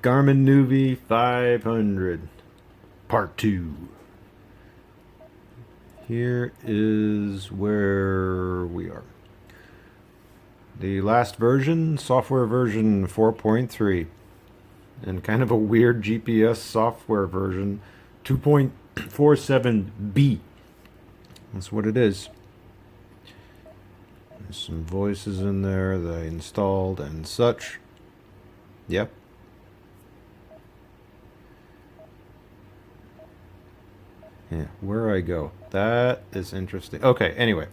Garmin nuvi 500 part 2. Here is where we are. The last version, software version 4.3, and kind of a weird GPS software version 2.47b. That's what it is. There's some voices in there that I installed and such. Yep. Yeah, where I go. That is interesting. Okay, anyway.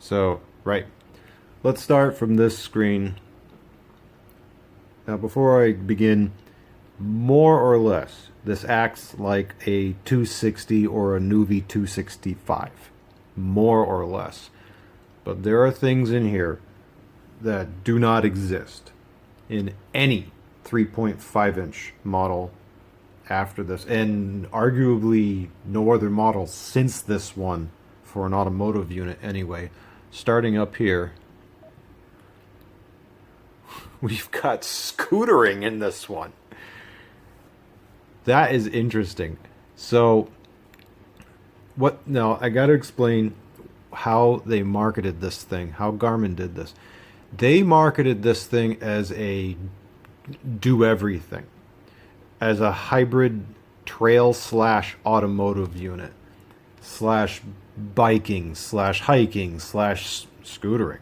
So, right. Let's start from this screen. Now, before I begin, more or less, this acts like a 260 or a nuvi 265. More or less. But there are things in here that do not exist in any 3.5-inch model after this, and arguably no other model since this one for an automotive unit anyway. Starting up here, we've got scootering in this one. That is interesting. So now I got to explain how they marketed this thing, how Garmin did this. They marketed this thing as a do everything, as a hybrid trail / automotive unit / biking / hiking / scootering.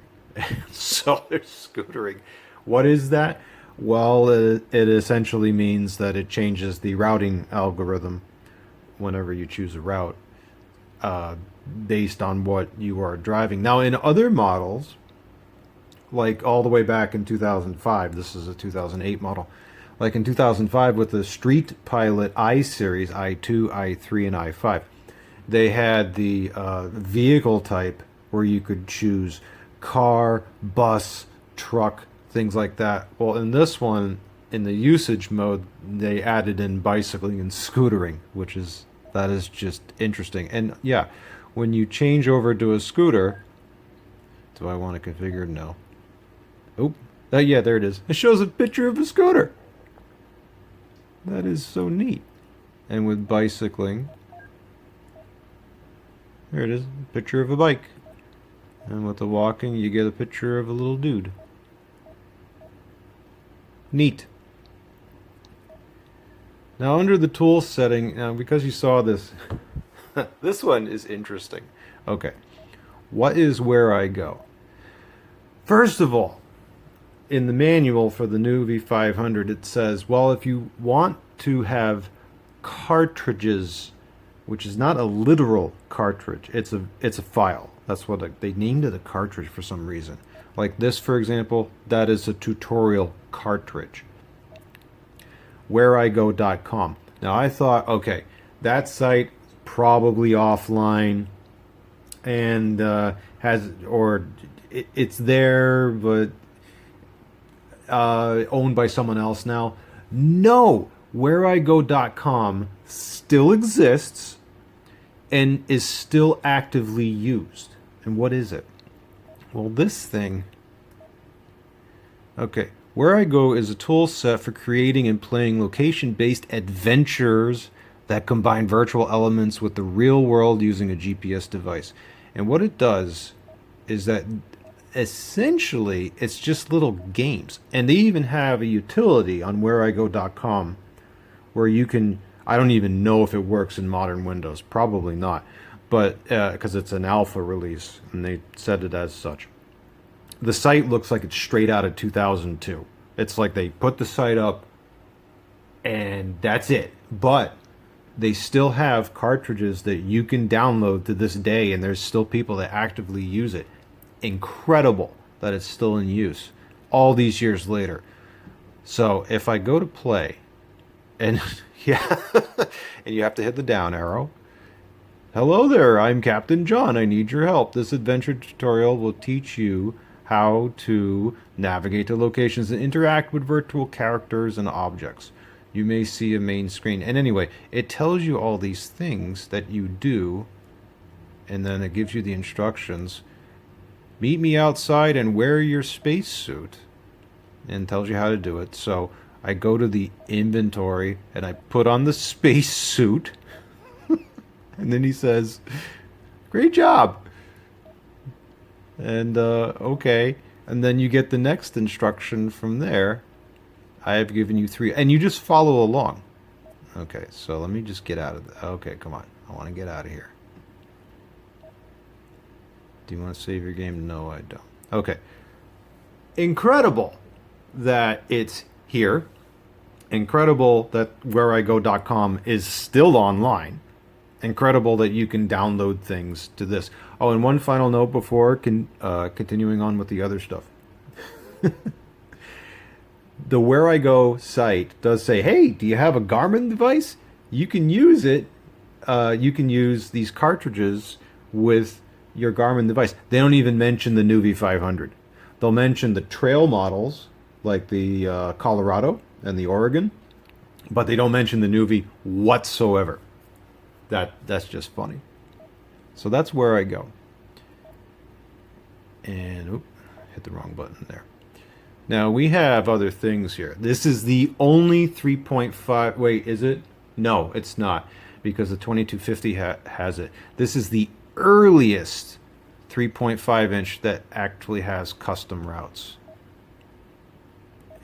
So there's scootering. What is that? Well, it essentially means that it changes the routing algorithm whenever you choose a route based on what you are driving. Now, in other models, like all the way back in 2005, this is a 2008 model, like in 2005 with the Street Pilot I series, I2, I3, and I5, they had the vehicle type where you could choose car, bus, truck, things like that. Well, in this one, in the usage mode, they added in bicycling and scootering, that is just interesting. And yeah, when you change over to a scooter, do I want to configure? No. Oh, yeah, there it is. It shows a picture of a scooter. That is so neat. And with bicycling, there it is, a picture of a bike. And with the walking, you get a picture of a little dude. Neat. Now under the tools setting, now because you saw this, this one is interesting. Okay, what is where I go? First of all, in the manual for the nuvi 500, it says, well, if you want to have cartridges, which is not a literal cartridge, it's a file. That's what they named it, a cartridge for some reason. Like this, for example, that is a tutorial cartridge. Whereigo.com. Now I thought, okay, that site probably offline and it's there, but owned by someone else now. No, whereigo.com still exists and is still actively used. And what is it? Well, this thing. Okay, Where I Go is a tool set for creating and playing location-based adventures that combine virtual elements with the real world using a GPS device. And what it does is that essentially it's just little games. And they even have a utility on whereigo.com where you can, I don't even know if it works in modern Windows, probably not, but because it's an alpha release and they said it as such. The site looks like it's straight out of 2002. It's like they put the site up and that's it. But they still have cartridges that you can download to this day, and there's still people that actively use it. Incredible that it's still in use all these years later. So if I go to play, and yeah, and you have to hit the down arrow. Hello there, I'm Captain Jon. I need your help. This adventure tutorial will teach you how to navigate to locations and interact with virtual characters and objects. You may see a main screen. And anyway, it tells you all these things that you do, and then it gives you the instructions. Meet me outside and wear your spacesuit. and tells you how to do it. So I go to the inventory and I put on the space suit, and then he says, "Great job." And okay, and then you get the next instruction from there. I have given you 3, and you just follow along. Okay, so let me just get out of the, okay, come on. I want to get out of here. Do you want to save your game? No, I don't. Okay. Incredible that it's here. Incredible that whereigo.com is still online. Incredible that you can download things to this. Oh, and one final note before continuing on with the other stuff. The Where I Go site does say, hey, do you have a Garmin device? You can use it. You can use these cartridges with your Garmin device. They don't even mention the nuvi 500. They'll mention the trail models, like the Colorado and the Oregon, but they don't mention the nuvi whatsoever. That's just funny. So that's Where I Go. And, hit the wrong button there. Now, we have other things here. This is the only 3.5... Wait, is it? No, it's not, because the 2250 has it. This is the earliest 3.5 inch that actually has custom routes.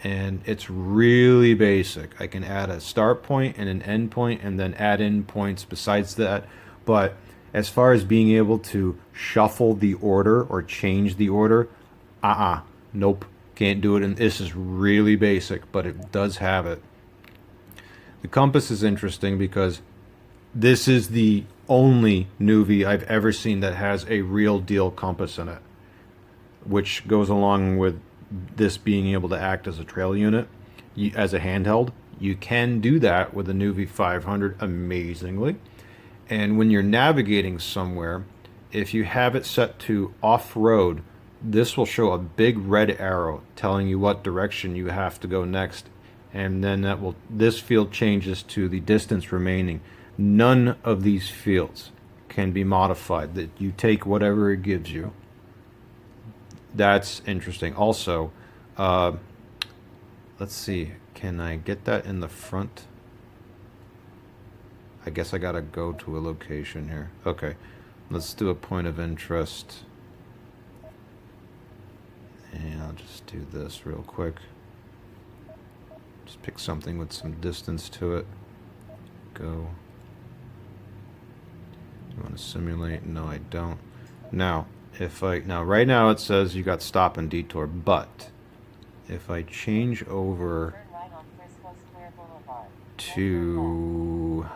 And it's really basic. I can add a start point and an end point and then add in points besides that. But as far as being able to shuffle the order or change the order, nope. Can't do it, and this is really basic, but it does have it. The compass is interesting because this is the only nuvi I've ever seen that has a real deal compass in it, which goes along with this being able to act as a trail unit, as a handheld. You can do that with the nuvi 500 amazingly. And when you're navigating somewhere, if you have it set to off-road, this will show a big red arrow telling you what direction you have to go next, and then this field changes to the distance remaining. None of these fields can be modified. That you take whatever it gives you. That's interesting. Also, let's see, can I get that in the front? I guess I gotta go to a location here. Okay, let's do a point of interest. And I'll just do this real quick. Just pick something with some distance to it. Go. You want to simulate? No, I don't. Now, right now it says you got stop and detour, but if I change over to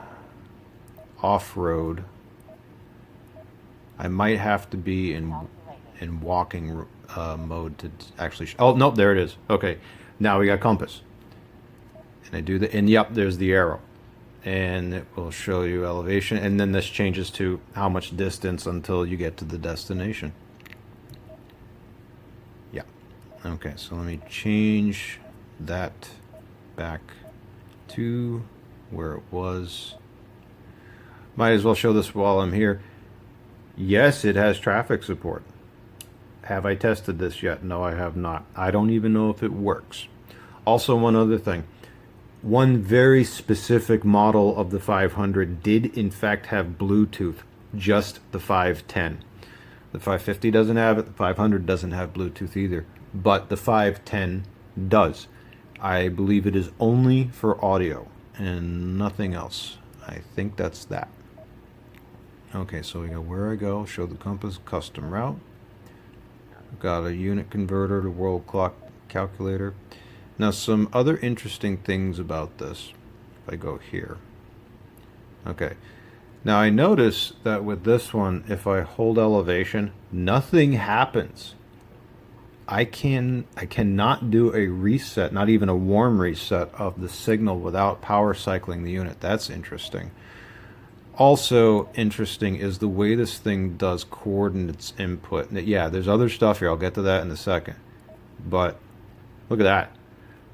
off-road, I might have to be in walking mode to actually oh no, there it is. Okay, now we got compass, and I do and yep, there's the arrow, and it will show you elevation, and then this changes to how much distance until you get to the destination. Yeah. Okay, so let me change that back to where it was. Might as well show this while I'm here. Yes, it has traffic support. Have I tested this yet? No, I have not. I don't even know if it works. Also, one other thing. One very specific model of the 500 did in fact have Bluetooth, just the 510. The 550 doesn't have it, the 500 doesn't have Bluetooth either, but the 510 does. I believe it is only for audio and nothing else. I think that's that. Okay, so we go Where I Go, show the compass, custom route. Got a unit converter to world clock calculator. Now, some other interesting things about this. If I go here. Okay. Now, I notice that with this one, if I hold elevation, nothing happens. I cannot do a reset, not even a warm reset of the signal without power cycling the unit. That's interesting. Also interesting is the way this thing does coordinates input. Yeah, there's other stuff here. I'll get to that in a second. But look at that.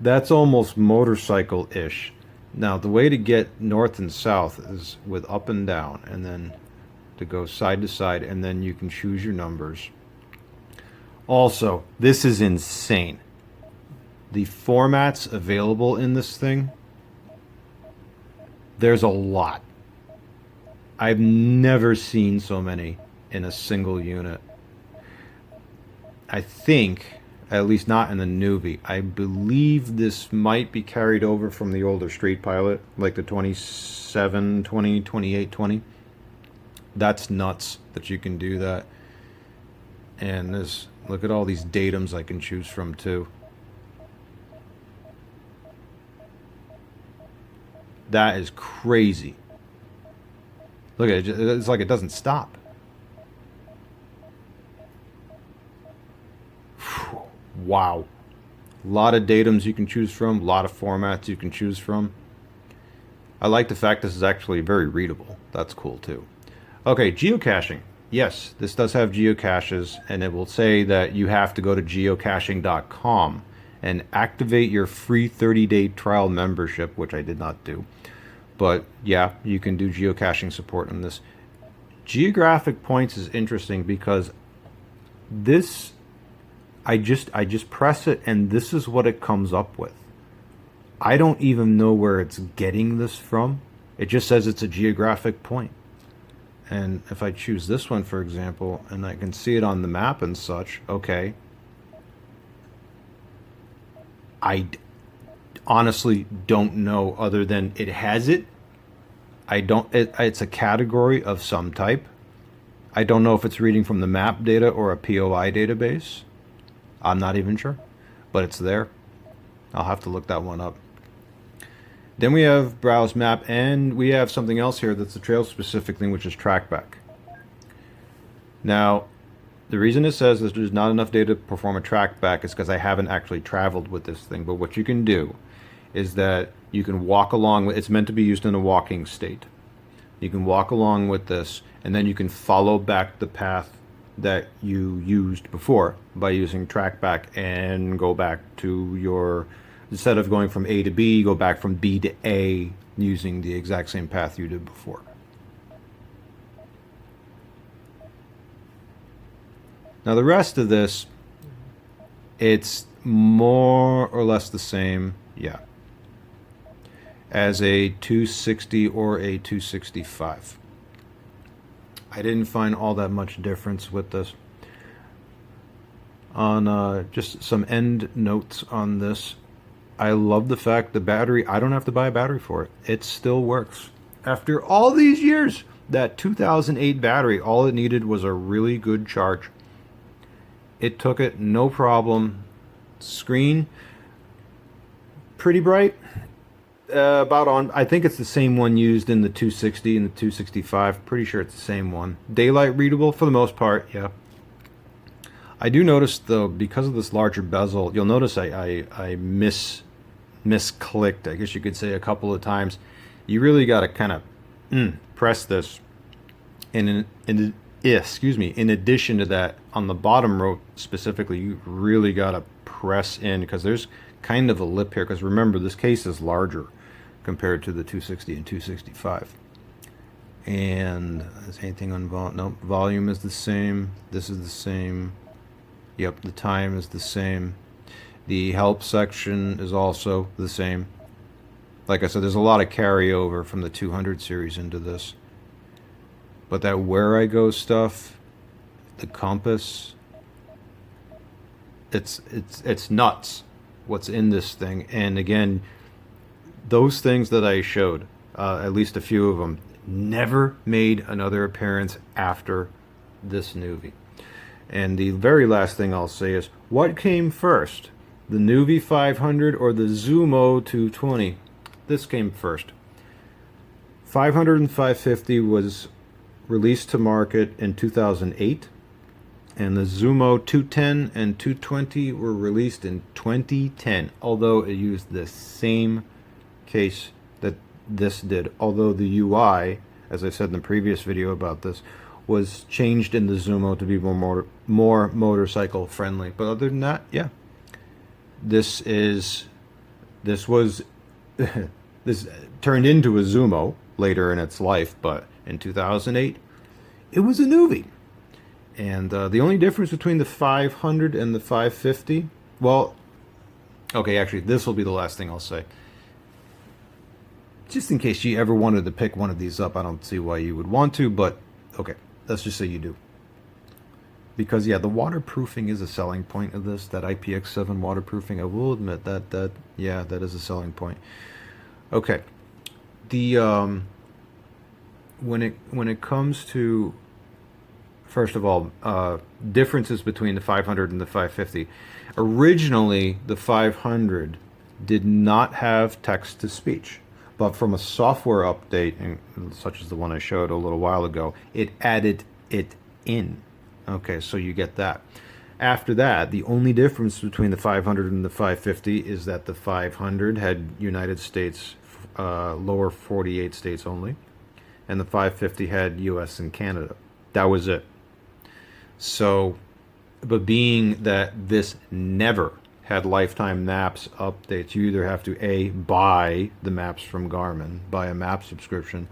That's almost motorcycle-ish. Now, the way to get north and south is with up and down, and then to go side to side, and then you can choose your numbers. Also, this is insane. the formats available in this thing, there's a lot. I've never seen so many in a single unit. I think, at least not in the nuvi. I believe this might be carried over from the older Street Pilot, like the 27, 20, 28, 20. That's nuts that you can do that. And this, look at all these datums I can choose from too. That is crazy. Look at it, it's like it doesn't stop. Wow. A lot of datums you can choose from, a lot of formats you can choose from. I like the fact this is actually very readable. That's cool too. Okay, geocaching. Yes, this does have geocaches, and it will say that you have to go to geocaching.com and activate your free 30-day trial membership, which I did not do. But yeah, you can do geocaching support on this. Geographic points is interesting because this, I just press it and this is what it comes up with. I don't even know where it's getting this from. It just says it's a geographic point. And if I choose this one, for example, and I can see it on the map and such, okay. I honestly don't know other than it has it. It's a category of some type. I don't know if it's reading from the map data or a POI database. I'm not even sure, but it's there. I'll have to look that one up. Then we have browse map, and we have something else here that's a trail specific thing, which is trackback. Now, the reason it says that there's not enough data to perform a trackback is because I haven't actually traveled with this thing. But what you can do is that you can walk along with, it's meant to be used in a walking state. You can walk along with this, and then you can follow back the path that you used before by using trackback and go back to your, instead of going from A to B, go back from B to A using the exact same path you did before. Now the rest of this, it's more or less the same, yeah, as a 260 or a 265. I didn't find all that much difference with this. On just some end notes on this, I love the fact the battery, I don't have to buy a battery for it. It still works. After all these years, that 2008 battery, all it needed was a really good charge. It took it, no problem. Screen, pretty bright. About on, I think it's the same one used in the 260 and the 265. Pretty sure it's the same one. Daylight readable for the most part, yeah. I do notice though, because of this larger bezel, you'll notice I misclicked, I guess you could say, a couple of times. You really got to kind of press this. And in addition to that, on the bottom row specifically, you really got to press in because there's kind of a lip here. Because remember, this case is larger compared to the 260 and 265. And is anything on volume? Nope, volume is the same. This is the same. Yep, the time is the same. The help section is also the same. Like I said, there's a lot of carryover from the 200 series into this. But that where I go stuff, the compass, it's nuts what's in this thing. And again, those things that I showed, at least a few of them, never made another appearance after this nuvi. And the very last thing I'll say is, what came first, the nuvi 500 or the Zumo 220? This came first. 500 and 550 was released to market in 2008, and the Zumo 210 and 220 were released in 2010, although it used the same case that this did, although the UI, as I said in the previous video about this, was changed in the Zumo to be more motorcycle friendly. But other than that, yeah, this was this turned into a Zumo later in its life, but in 2008 it was a nuvi. And the only difference between the 500 and the 550, well, Okay, actually, this will be the last thing I'll say. Just in case you ever wanted to pick one of these up, I don't see why you would want to, but okay, let's just say you do. Because yeah, the waterproofing is a selling point of this. That IPX7 waterproofing, I will admit that yeah, that is a selling point. Okay, the when it comes to, first of all, differences between the 500 and the 550. Originally, the 500 did not have text to speech, but from a software update, such as the one I showed a little while ago, it added it in. Okay, so you get that. After that, the only difference between the 500 and the 550 is that the 500 had United States, lower 48 states only, and the 550 had US and Canada. That was it. So, but being that this never had lifetime maps updates, you either have to A, buy the maps from Garmin, buy a map subscription,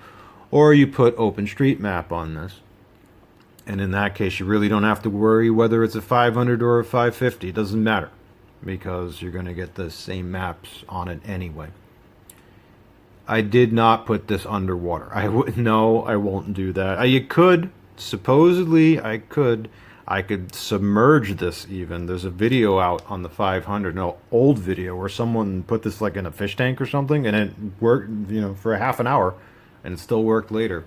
or you put OpenStreetMap on this. And in that case, you really don't have to worry whether it's a 500 or a 550. It doesn't matter, because you're going to get the same maps on it anyway. I did not put this underwater. No, I won't do that. You could, supposedly I could submerge this even. There's a video out on the 500, no, old video, where someone put this like in a fish tank or something, and it worked, for a half an hour, and it still worked later.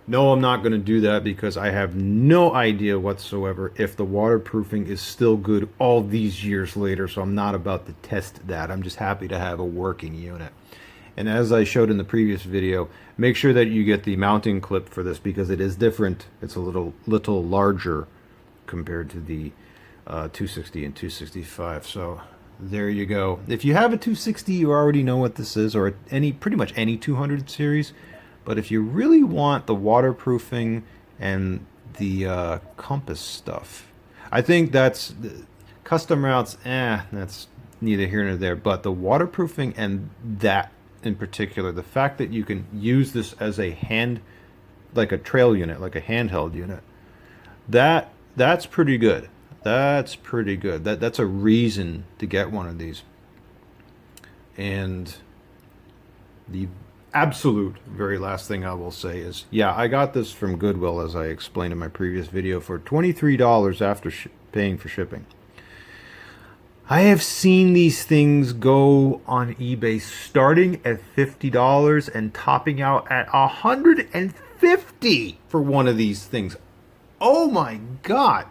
No, I'm not going to do that, because I have no idea whatsoever if the waterproofing is still good all these years later, so I'm not about to test that. I'm just happy to have a working unit. And as I showed in the previous video, make sure that you get the mounting clip for this, because it is different. It's a little larger compared to the 260 and 265. So there you go. If you have a 260, you already know what this is, or pretty much any 200 series. But if you really want the waterproofing and the compass stuff, I think that's custom routes. That's neither here nor there. But the waterproofing and that in particular, the fact that you can use this as like a trail unit, like a handheld unit, that's pretty good. That's pretty good. That's a reason to get one of these. And the absolute very last thing I will say is, yeah, I got this from Goodwill, as I explained in my previous video, for $23 after paying for shipping. I have seen these things go on eBay starting at $50 and topping out at $150 for one of these things. Oh my God.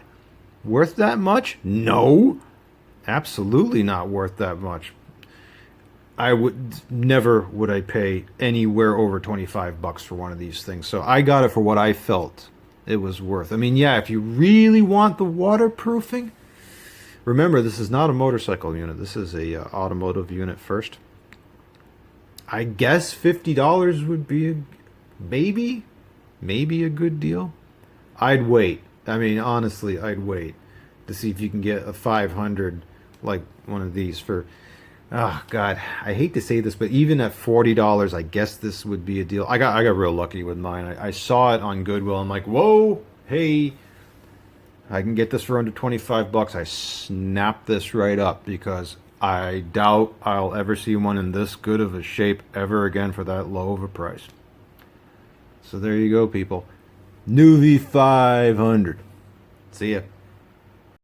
Worth that much? No. Absolutely not worth that much. Never would I pay anywhere over $25 for one of these things. So I got it for what I felt it was worth. I mean, yeah, if you really want the waterproofing, remember, this is not a motorcycle unit. This is a automotive unit first. I guess $50 would be maybe a good deal. I'd wait. I mean, honestly, I'd wait to see if you can get a 500 like one of these for, oh God, I hate to say this, but even at $40, I guess this would be a deal. I got real lucky with mine. I saw it on Goodwill. I'm like, whoa, hey, I can get this for under $25. I snapped this right up, because I doubt I'll ever see one in this good of a shape ever again for that low of a price. So there you go, people. Nuvi 500. See ya.